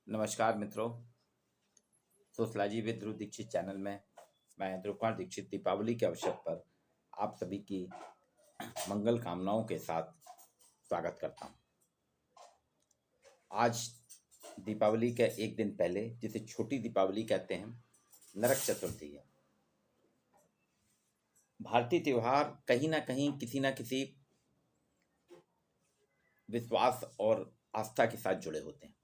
नमस्कार मित्रों। Sociology with Dhruv Dikshit channel में मैं ध्रुव कुमार दीक्षित दीपावली के अवसर पर आप सभी की मंगल कामनाओं के साथ स्वागत करता हूं। आज दीपावली के एक दिन पहले, जिसे छोटी दीपावली कहते हैं, नरक चतुर्थी है। भारतीय त्यौहार कहीं ना कहीं किसी न किसी विश्वास और आस्था के साथ जुड़े होते हैं।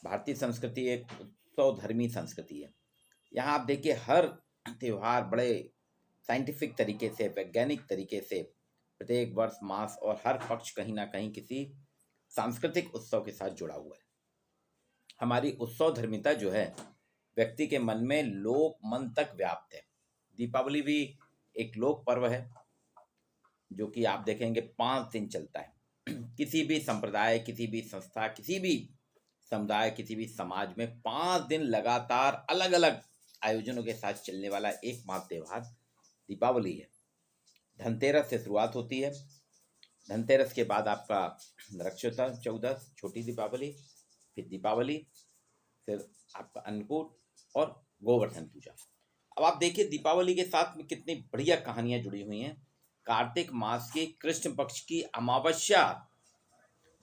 भारतीय संस्कृति एक उत्सव धर्मी संस्कृति है। यहाँ आप देखिए, हर त्यौहार बड़े साइंटिफिक तरीके से, वैज्ञानिक तरीके से प्रत्येक वर्ष, मास और हर पक्ष कहीं ना कहीं किसी सांस्कृतिक उत्सव के साथ जुड़ा हुआ है। हमारी उत्सव धर्मिता जो है व्यक्ति के मन में लोक मन तक व्याप्त है। दीपावली भी एक लोक पर्व है जो कि आप देखेंगे 5 दिन चलता है। किसी भी संप्रदाय, किसी भी संस्था, किसी भी समुदाय, किसी भी समाज में 5 दिन लगातार अलग अलग आयोजनों के साथ चलने वाला एकमात्र त्यौहार दीपावली है। धनतेरस से शुरुआत होती है। धनतेरस के बाद आपका नरक चौदस, छोटी दीपावली, फिर दीपावली, फिर आपका अन्नकूट और गोवर्धन पूजा। अब आप देखिए दीपावली के साथ में कितनी बढ़िया कहानियां जुड़ी हुई हैं। कार्तिक मास की कृष्ण पक्ष की अमावस्या,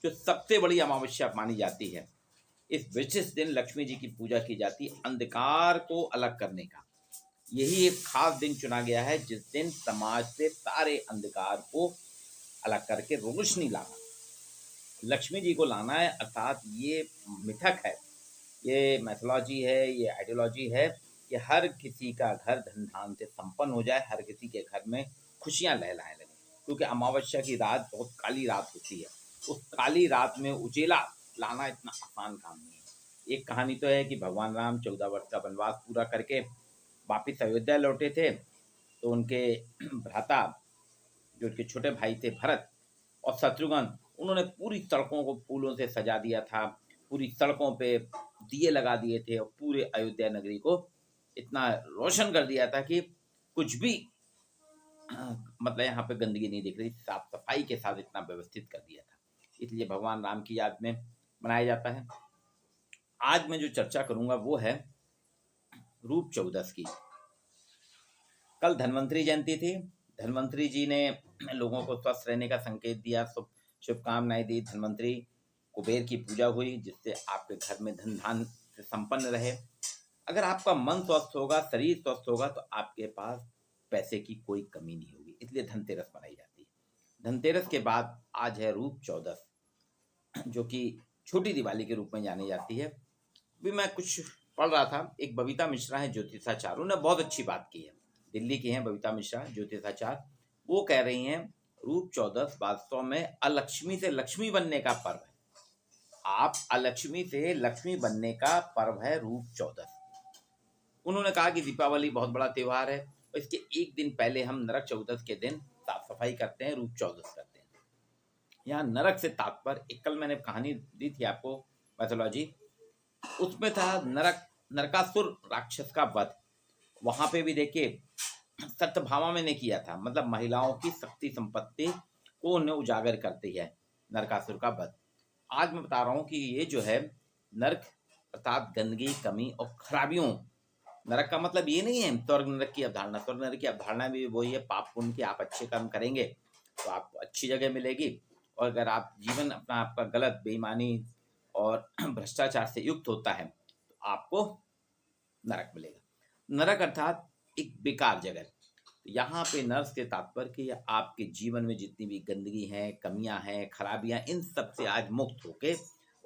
जो सबसे बड़ी अमावस्या मानी जाती है, इस विशिष्ट दिन लक्ष्मी जी की पूजा की जाती है, अंधकार को अलग करने का। यही एक खास दिन चुना गया है जिस दिन समाज से सारे अंधकार को अलग करके रोशनी लाना, लक्ष्मी जी को लाना है। अर्थात ये मिथक है, ये मैथोलॉजी है, ये आइडियोलॉजी है कि हर किसी का घर धन धान से संपन्न हो जाए, हर किसी के घर में खुशियां लहलाने लगे। क्योंकि अमावस्या की रात बहुत काली रात होती है। उस काली रात में उजेला लाना इतना आसान काम नहीं है। एक कहानी तो है कि भगवान राम 14 वर्ष का वनवास पूरा करके वापिस अयोध्या लौटे थे, तो उनके भ्राता, जो उनके छोटे भाई थे भरत और शत्रुघ्न, उन्होंने पूरी सड़कों को फूलों से सजा दिया था, पूरी सड़कों पे दिए लगा दिए थे और पूरे अयोध्या नगरी को इतना रोशन कर दिया था कि कुछ भी मतलब यहाँ पे गंदगी नहीं दिख रही, साफ सफाई के साथ इतना व्यवस्थित कर दिया था। इसलिए भगवान राम की याद में मनाया जाता है। आज मैं जो चर्चा करूंगा वो है रूप चौदस की। कल धन्वंतरी जयंती थी। धन्वंतरी जी ने लोगों को स्वस्थ रहने का संकेत दिया, शुभकामनाएं दी। धन्वंतरी कुबेर की पूजा हुई जिससे आपके घर में धन धान से संपन्न रहे। अगर आपका मन स्वस्थ होगा, शरीर स्वस्थ होगा, तो आपके पास पैसे की कोई कमी नहीं होगी। इसलिए धनतेरस मनाई जाती है। धनतेरस के बाद आज है रूप चौदस, जो कि छोटी दिवाली के रूप में जानी जाती है। भी मैं कुछ पढ़ रहा था, एक बबीता मिश्रा है ज्योतिषाचार्य, उन्होंने बहुत अच्छी बात की है। दिल्ली की हैं बबीता मिश्रा, ज्योतिषाचार्य। वो कह रही हैं रूप चौदस वास्तव में अलक्ष्मी से लक्ष्मी बनने का पर्व है। आप अलक्ष्मी से लक्ष्मी बनने का पर्व है रूप चौदस। उन्होंने कहा कि दीपावली बहुत बड़ा त्यौहार है और इसके एक दिन पहले हम नरक चौदस के दिन साफ सफाई करते हैं, रूप चौदस करते हैं। यहाँ नरक से तात्पर्य, एक कल मैंने कहानी दी थी आपको, मैथोलॉजी, उसमें था नरक, नरकासुर राक्षस का वध। वहां पे भी देखिए सत्यभामा में ने किया था, मतलब महिलाओं की शक्ति संपत्ति को उन्हें उजागर करती है नरकासुर का वध। आज मैं बता रहा हूँ कि ये जो है नरक अर्थात गंदगी, कमी और खराबियों। नरक का मतलब ये नहीं है स्वर्ग नरक की अवधारणा। स्वर्ग नरक की अवधारणा भी वही है, पाप पुण्य की, आप अच्छे कर्म करेंगे तो आपको अच्छी जगह मिलेगी, और अगर आप जीवन अपना आपका गलत, बेईमानी और भ्रष्टाचार से युक्त होता है तो आपको नरक मिलेगा। नरक अर्थात एक बेकार जगह। यहाँ पे नरक से तात्पर्य कि आपके जीवन में जितनी भी गंदगी है, कमियां हैं, खराबियां, इन सब से आज मुक्त होके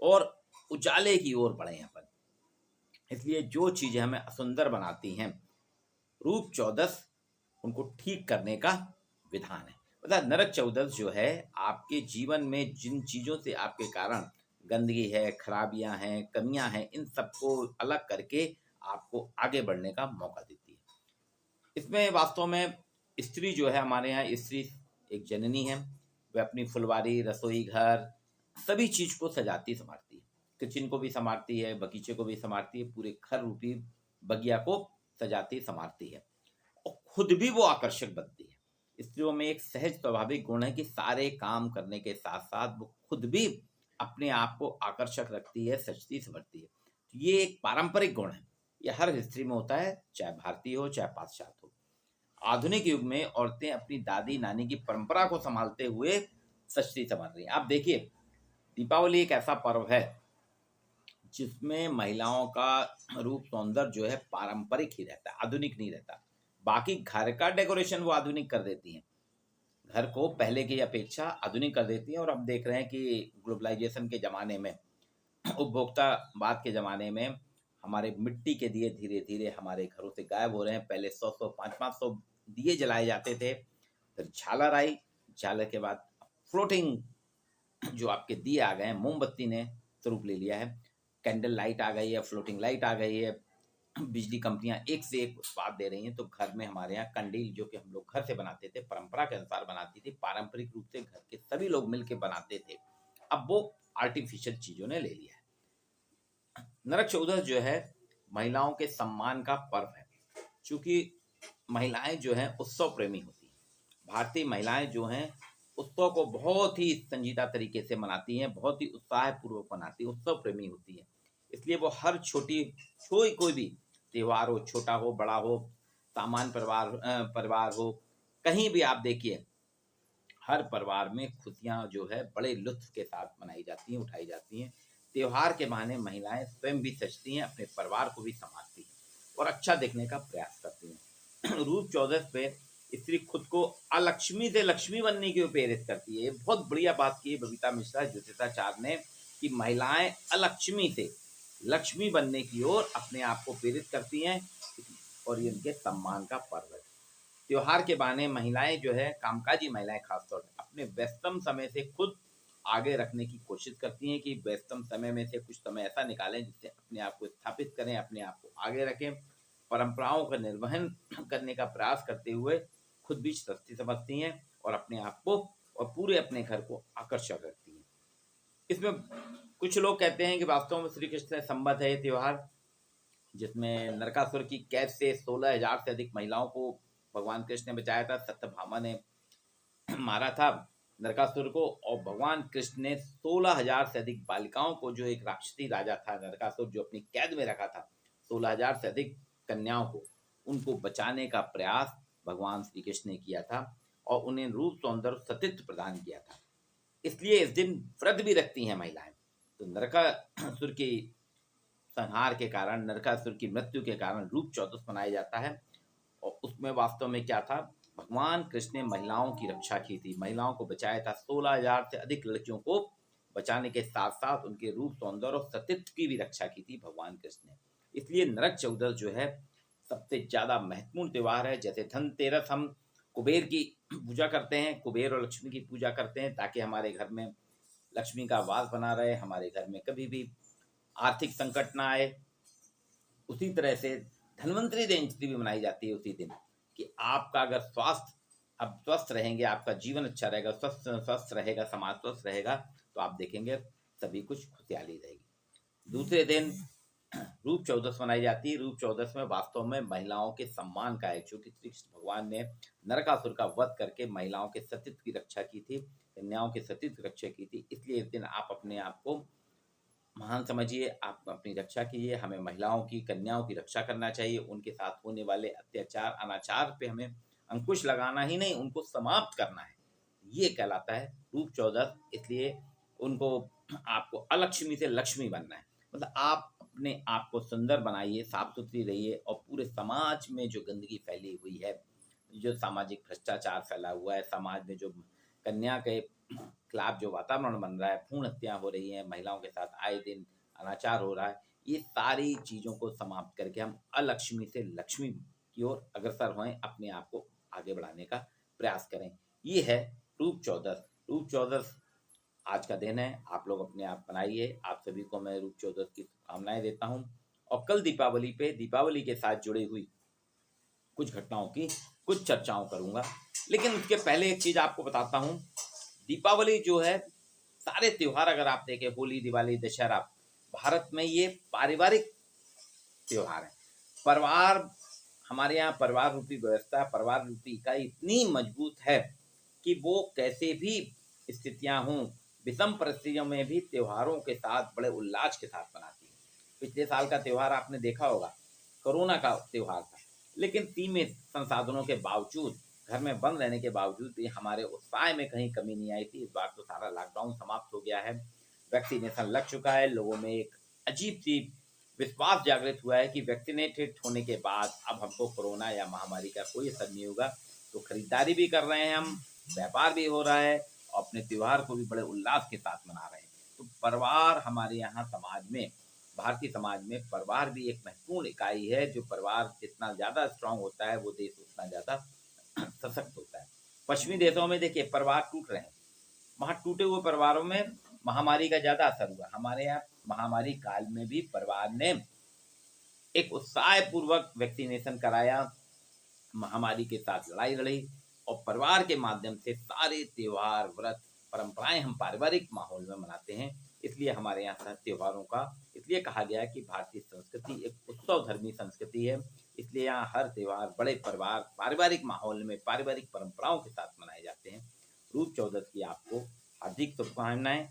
और उजाले की ओर बढ़े अपन। इसलिए जो चीजें हमें असुंदर बनाती हैं, रूप चौदस उनको ठीक करने का विधान है। मतलब नरक चौदस जो है आपके जीवन में जिन चीजों से आपके कारण गंदगी है, खराबियां हैं, कमियां हैं, इन सबको अलग करके आपको आगे बढ़ने का मौका देती है। इसमें वास्तव में स्त्री जो है, हमारे यहाँ स्त्री एक जननी है। वह अपनी फुलवारी, रसोई घर, सभी चीज को सजाती संवारती है। किचन को भी संवारती है, बगीचे को भी संवारती है, पूरे घर रूपी बगिया को सजाती संवारती है और खुद भी वो आकर्षक बनती है। स्त्रियों में एक सहज स्वाभाविक गुण है कि सारे काम करने के साथ साथ वो खुद भी अपने आप को आकर्षक रखती है, सजती संवरती है। ये एक पारंपरिक गुण है, ये हर हिस्ट्री में होता है, चाहे भारतीय हो चाहे पाश्चात्य हो। आधुनिक युग में औरतें अपनी दादी नानी की परंपरा को संभालते हुए सच्ची संभाल रही हैं। आप देखिए, दीपावली एक ऐसा पर्व है जिसमें महिलाओं का रूप सौंदर्य जो है पारंपरिक ही रहता है, आधुनिक नहीं रहता। बाकी घर का डेकोरेशन वो आधुनिक कर देती हैं, घर को पहले की अपेक्षा आधुनिक कर देती हैं। और अब देख रहे हैं कि ग्लोबलाइजेशन के ज़माने में, उपभोक्तावाद के ज़माने में, हमारे मिट्टी के दिए धीरे धीरे हमारे घरों से गायब हो रहे हैं। पहले 100-100, 500-500 दिए जलाए जाते थे, फिर झालर आई, झालर के बाद फ्लोटिंग जो आपके दिए आ गए हैं, मोमबत्ती ने स्वरूप ले लिया है, कैंडल लाइट आ गई है, फ्लोटिंग लाइट आ गई है, बिजली कंपनियां एक से एक उत्पाद दे रही हैं। तो घर में हमारे यहाँ कंडील जो कि हम लोग घर से बनाते थे, परंपरा के अनुसार बनाती थी, पारंपरिक रूप से घर के सभी लोग मिलकर बनाते थे, अब वो आर्टिफिशियल चीजों ने ले लिया है। नरक चौदस जो है महिलाओं के सम्मान का पर्व है, क्योंकि महिलाएं जो हैं उत्सव प्रेमी होती हैं। भारतीय महिलाएं जो हैं उत्सव को बहुत ही संजीदा तरीके से मनाती हैं, बहुत ही उत्साह पूर्वक मनाती हैं, उत्सव प्रेमी होती हैं। इसलिए वो हर कोई भी त्योहार हो, छोटा हो बड़ा हो, सामान्य परिवार हो, कहीं भी आप देखिए, हर परिवार में खुशियां जो है बड़े लुत्फ के साथ मनाई जाती हैं, उठाई जाती हैं। त्योहार के बहाने महिलाएं स्वयं भी सजती हैं, अपने परिवार को भी संभालती हैं और अच्छा देखने का प्रयास करती हैं। रूप चौदस पे स्त्री खुद को अलक्ष्मी से लक्ष्मी बनने की प्रेरित करती है। ये बहुत बढ़िया बात की है बबीता मिश्रा ज्योतिषाचार्य ने, कि महिलाएं अलक्ष्मी से लक्ष्मी बनने की ओर अपने आप को प्रेरित करती हैं, और ये उनके सम्मान का पर्व है। त्योहार के बहाने महिलाएं जो है, कामकाजी महिलाएं खासतौर पर अपने व्यस्तम समय से खुद आगे रखने की कोशिश करती हैं, कि व्यस्तम समय में से कुछ समय ऐसा निकालें जिससे अपने आप को स्थापित करें, अपने आप को आगे रखें, परंपराओं का निर्वहन करने का प्रयास करते हुए खुद भी सस्ती समझती हैं और अपने आप को और पूरे अपने घर को आकर्षक रखती हैं। इसमें कुछ लोग कहते हैं कि वास्तव में श्री कृष्ण से संबद्ध है ये त्योहार, जिसमें नरकासुर की कैद से 16,000 से अधिक महिलाओं को भगवान कृष्ण ने बचाया था। सत्यभामा ने मारा था नरकासुर को, और भगवान कृष्ण ने 16,000 से अधिक बालिकाओं को, जो एक राक्षसी राजा था नरकासुर जो अपनी कैद में रखा था, 16,000 से अधिक कन्याओं को, उनको बचाने का प्रयास भगवान श्री कृष्ण ने किया था और उन्हें रूप सौंदर्य सतीत्व प्रदान किया था। इसलिए इस दिन व्रत भी रखती हैं महिलाएं। तो नरकासुर की संहार के कारण, नरकासुर की मृत्यु के कारण रूप चौदस मनाया जाता है। और उसमें वास्तव में क्या था, भगवान कृष्ण ने महिलाओं की रक्षा की थी, महिलाओं को बचाया था। 16,000 से अधिक लड़कियों को बचाने के साथ साथ उनके रूप सौंदर्य और सतीत्व की भी रक्षा की थी भगवान कृष्ण ने। इसलिए नरक चौदस जो है सबसे ज्यादा महत्वपूर्ण त्यौहार है। जैसे धनतेरस हम कुबेर की पूजा करते हैं, कुबेर और लक्ष्मी की पूजा करते हैं, ताकि हमारे घर में लक्ष्मी का वास बना रहे, हमारे घर में कभी भी आर्थिक संकट ना आए। उसी तरह से धन्वंतरी जयंती भी मनाई जाती है उसी दिन, कि आपका अगर स्वास्थ्य अब स्वस्थ रहेंगे, आपका जीवन अच्छा रहेगा, स्वस्थ रहेगा, समाज स्वस्थ रहेगा, तो आप देखेंगे सभी कुछ खुशहाली रहेगी। दूसरे दिन रूप चौदस मनाई जाती है। रूप चौदस में वास्तव में महिलाओं के सम्मान का है, क्योंकि श्री कृष्ण भगवान ने नरकासुर का वध करके महिलाओं के सतीत्व की रक्षा की थी, कन्याओं के सतीत्व की रक्षा की थी। इसलिए इस दिन आप अपने आप को महान समझिए, आप अपनी रक्षा कीजिए। हमें महिलाओं की, कन्याओं की रक्षा करना चाहिए। उनके साथ होने वाले अत्याचार, अनाचार पे हमें अंकुश लगाना ही नहीं, उनको समाप्त करना है। ये कहलाता है रूप चौदस। इसलिए उनको, आपको अलक्ष्मी से लक्ष्मी बनना है, मतलब आप अपने आप को सुंदर बनाइए, साफ सुथरी रहिए, और पूरे समाज में जो गंदगी फैली हुई है, जो सामाजिक भ्रष्टाचार फैला हुआ है, समाज में जो कन्या के खिलाफ जो वातावरण बन रहा है, भ्रूण हत्या हो रही है, महिलाओं के साथ आए दिन अनाचार हो रहा है, ये सारी चीज़ों को समाप्त करके हम अलक्ष्मी से लक्ष्मी की ओर अग्रसर होएं, अपने आप को आगे बढ़ाने का प्रयास करें। ये है रूप चौदस। रूप चौदस आज का दिन है, आप लोग अपने आप बनाइए। आप सभी को मैं रूप चौदस की शुभकामनाएं देता हूँ। और कल दीपावली पे, दीपावली के साथ जुड़ी हुई कुछ घटनाओं की कुछ चर्चाओं करूंगा, लेकिन उसके पहले एक चीज आपको बताता हूँ। दीपावली जो है, सारे त्योहार अगर आप देखें, होली, दिवाली, दशहरा, भारत में ये पारिवारिक त्योहार है। परिवार, हमारे यहाँ परिवार रूपी व्यवस्था, परिवार रूपी इकाई इतनी मजबूत है कि वो कैसे भी स्थितियां हों, विषम परिस्थितियों में भी त्योहारों के साथ बड़े उल्लास के साथ मनाती है। पिछले साल का त्यौहार आपने देखा होगा, कोरोना का त्यौहार था, लेकिन सीमित संसाधनों के बावजूद, घर में बंद रहने के बावजूद भी हमारे उत्साह में कहीं कमी नहीं आई थी। इस बार तो सारा लॉकडाउन समाप्त हो गया है, वैक्सीनेशन लग चुका है, लोगों में एक अजीब-सी विश्वास जागृत हुआ है कि वैक्सीनेटेड होने के बाद अब हमको कोरोना या महामारी का कोई असर नहीं होगा। तो खरीदारी भी कर रहे हैं हम, व्यापार भी हो रहा है और अपने त्योहार को भी बड़े उल्लास के साथ मना रहे हैं। तो परिवार हमारे यहाँ समाज में, भारतीय समाज में परिवार भी एक महत्वपूर्ण इकाई है। जो परिवार जितना ज़्यादा स्ट्रांग होता है, वो देश उतना ज़्यादा सशक्त होता है। पश्चिमी देशों में देखिए परिवार टूट रहे हैं, वहाँ टूटे हुए परिवारों में महामारी का ज़्यादा असर हुआ। हमारे यहाँ महामारी काल में भी परिवार ने एक उत्साहपूर्वक वैक्सीनेशन कराया, महामारी के साथ लड़ाई लड़ी और परिवार के माध्यम से सारे त्योहार, व्रत, परंपराएं हम पारिवारिक माहौल में मनाते हैं। इसलिए हमारे यहाँ त्योहारों का इसलिए कहा गया है कि भारतीय संस्कृति एक उत्सव धर्मी संस्कृति है। इसलिए यहाँ हर त्योहार बड़े परिवार, पारिवारिक माहौल में, पारिवारिक परंपराओं के साथ मनाए जाते हैं। रूप चौदस की आपको हार्दिक शुभकामनाएं।